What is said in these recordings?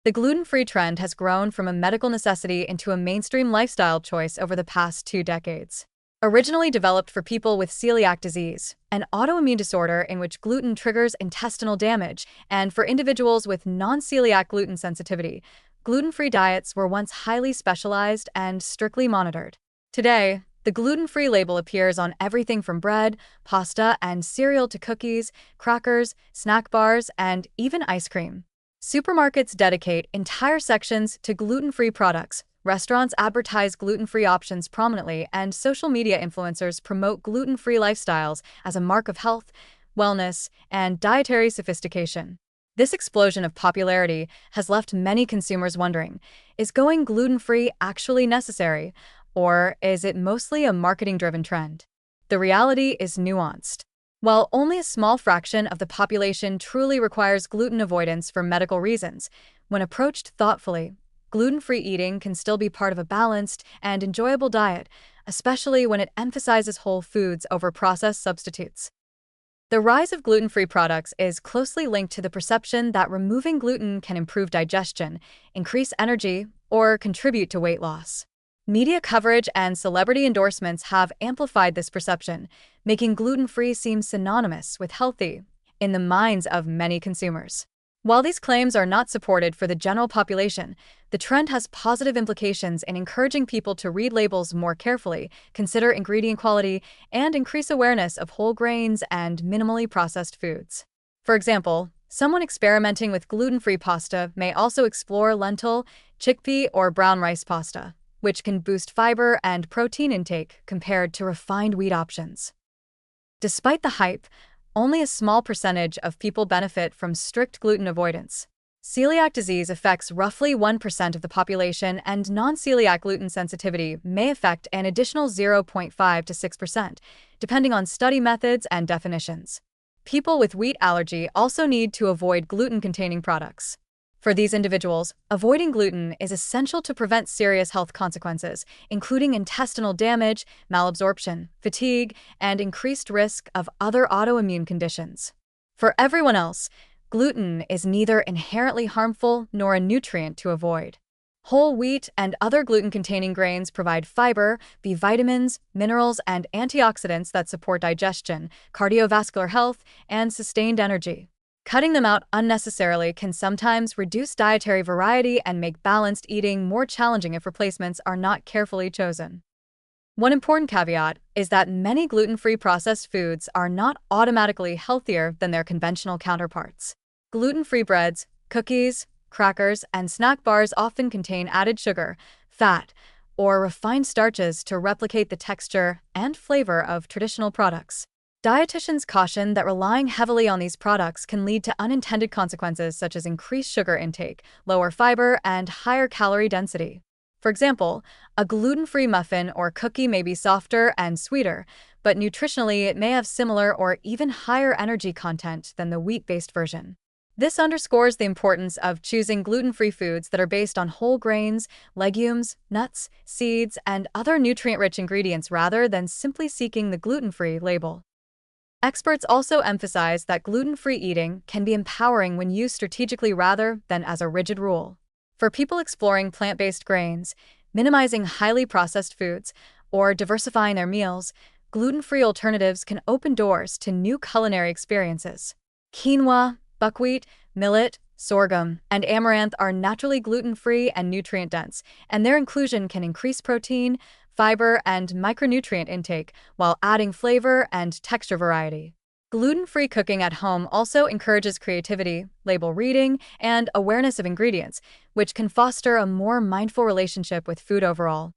The gluten-free trend has grown from a medical necessity into a mainstream lifestyle choice over the past 2 decades. Originally developed for people with celiac disease, an autoimmune disorder in which gluten triggers intestinal damage, and for individuals with non-celiac gluten sensitivity, gluten-free diets were once highly specialized and strictly monitored. Today, the gluten-free label appears on everything from bread, pasta, and cereal to cookies, crackers, snack bars, and even ice cream. Supermarkets dedicate entire sections to gluten-free products, restaurants advertise gluten-free options prominently, and social media influencers promote gluten-free lifestyles as a mark of health, wellness, and dietary sophistication. This explosion of popularity has left many consumers wondering, is going gluten-free actually necessary, or is it mostly a marketing-driven trend? The reality is nuanced. While only a small fraction of the population truly requires gluten avoidance for medical reasons, when approached thoughtfully, gluten-free eating can still be part of a balanced and enjoyable diet, especially when it emphasizes whole foods over processed substitutes. The rise of gluten-free products is closely linked to the perception that removing gluten can improve digestion, increase energy, or contribute to weight loss. Media coverage and celebrity endorsements have amplified this perception, making gluten-free seem synonymous with healthy in the minds of many consumers. While these claims are not supported for the general population, the trend has positive implications in encouraging people to read labels more carefully, consider ingredient quality, and increase awareness of whole grains and minimally processed foods. For example, someone experimenting with gluten-free pasta may also explore lentil, chickpea, or brown rice pasta, which can boost fiber and protein intake compared to refined wheat options. Despite the hype, only a small percentage of people benefit from strict gluten avoidance. Celiac disease affects roughly 1% of the population, and non-celiac gluten sensitivity may affect an additional 0.5 to 6%, depending on study methods and definitions. People with wheat allergy also need to avoid gluten-containing products. For these individuals, avoiding gluten is essential to prevent serious health consequences, including intestinal damage, malabsorption, fatigue, and increased risk of other autoimmune conditions. For everyone else, gluten is neither inherently harmful nor a nutrient to avoid. Whole wheat and other gluten-containing grains provide fiber, B vitamins, minerals, and antioxidants that support digestion, cardiovascular health, and sustained energy. Cutting them out unnecessarily can sometimes reduce dietary variety and make balanced eating more challenging if replacements are not carefully chosen. One important caveat is that many gluten-free processed foods are not automatically healthier than their conventional counterparts. Gluten-free breads, cookies, crackers, and snack bars often contain added sugar, fat, or refined starches to replicate the texture and flavor of traditional products. Dietitians caution that relying heavily on these products can lead to unintended consequences such as increased sugar intake, lower fiber, and higher calorie density. For example, a gluten-free muffin or cookie may be softer and sweeter, but nutritionally it may have similar or even higher energy content than the wheat-based version. This underscores the importance of choosing gluten-free foods that are based on whole grains, legumes, nuts, seeds, and other nutrient-rich ingredients rather than simply seeking the gluten-free label. Experts also emphasize that gluten-free eating can be empowering when used strategically rather than as a rigid rule. For people exploring plant-based grains, minimizing highly processed foods, or diversifying their meals, gluten-free alternatives can open doors to new culinary experiences. Quinoa, buckwheat, millet, sorghum, and amaranth are naturally gluten-free and nutrient-dense, and their inclusion can increase protein, fiber, and micronutrient intake while adding flavor and texture variety. Gluten-free cooking at home also encourages creativity, label reading, and awareness of ingredients, which can foster a more mindful relationship with food overall.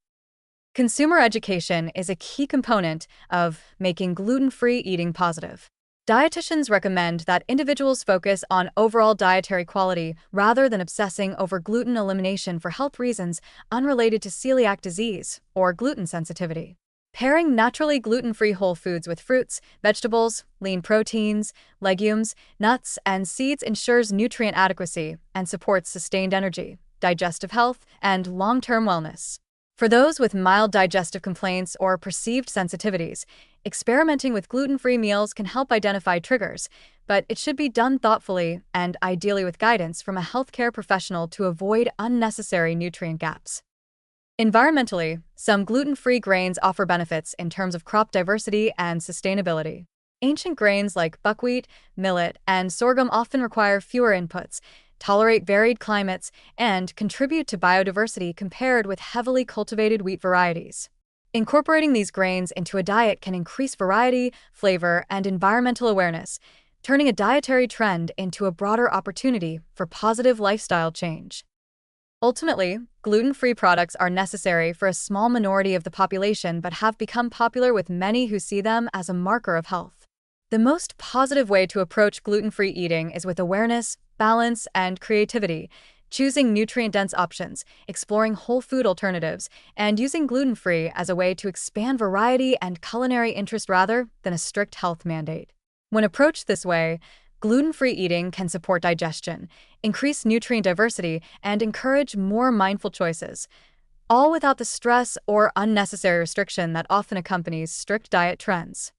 Consumer education is a key component of making gluten-free eating positive. Dietitians recommend that individuals focus on overall dietary quality rather than obsessing over gluten elimination for health reasons unrelated to celiac disease or gluten sensitivity. Pairing naturally gluten-free whole foods with fruits, vegetables, lean proteins, legumes, nuts, and seeds ensures nutrient adequacy and supports sustained energy, digestive health, and long-term wellness. For those with mild digestive complaints or perceived sensitivities, Experimenting with gluten-free meals can help identify triggers, but it should be done thoughtfully and ideally with guidance from a healthcare professional to avoid unnecessary nutrient gaps. Environmentally, some gluten-free grains offer benefits in terms of crop diversity and sustainability. Ancient grains like buckwheat, millet, and sorghum often require fewer inputs, tolerate varied climates, and contribute to biodiversity compared with heavily cultivated wheat varieties. Incorporating these grains into a diet can increase variety, flavor, and environmental awareness, turning a dietary trend into a broader opportunity for positive lifestyle change. Ultimately, gluten-free products are necessary for a small minority of the population but have become popular with many who see them as a marker of health. The most positive way to approach gluten-free eating is with awareness, balance, and creativity, choosing nutrient-dense options, exploring whole food alternatives, and using gluten-free as a way to expand variety and culinary interest rather than a strict health mandate. When approached this way, gluten-free eating can support digestion, increase nutrient diversity, and encourage more mindful choices, all without the stress or unnecessary restriction that often accompanies strict diet trends.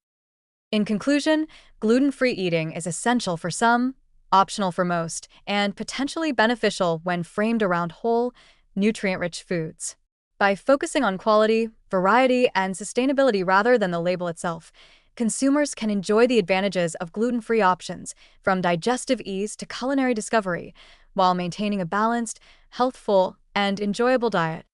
In conclusion, gluten-free eating is essential for some, optional for most, and potentially beneficial when framed around whole, nutrient-rich foods. By focusing on quality, variety, and sustainability rather than the label itself, consumers can enjoy the advantages of gluten-free options, from digestive ease to culinary discovery, while maintaining a balanced, healthful, and enjoyable diet.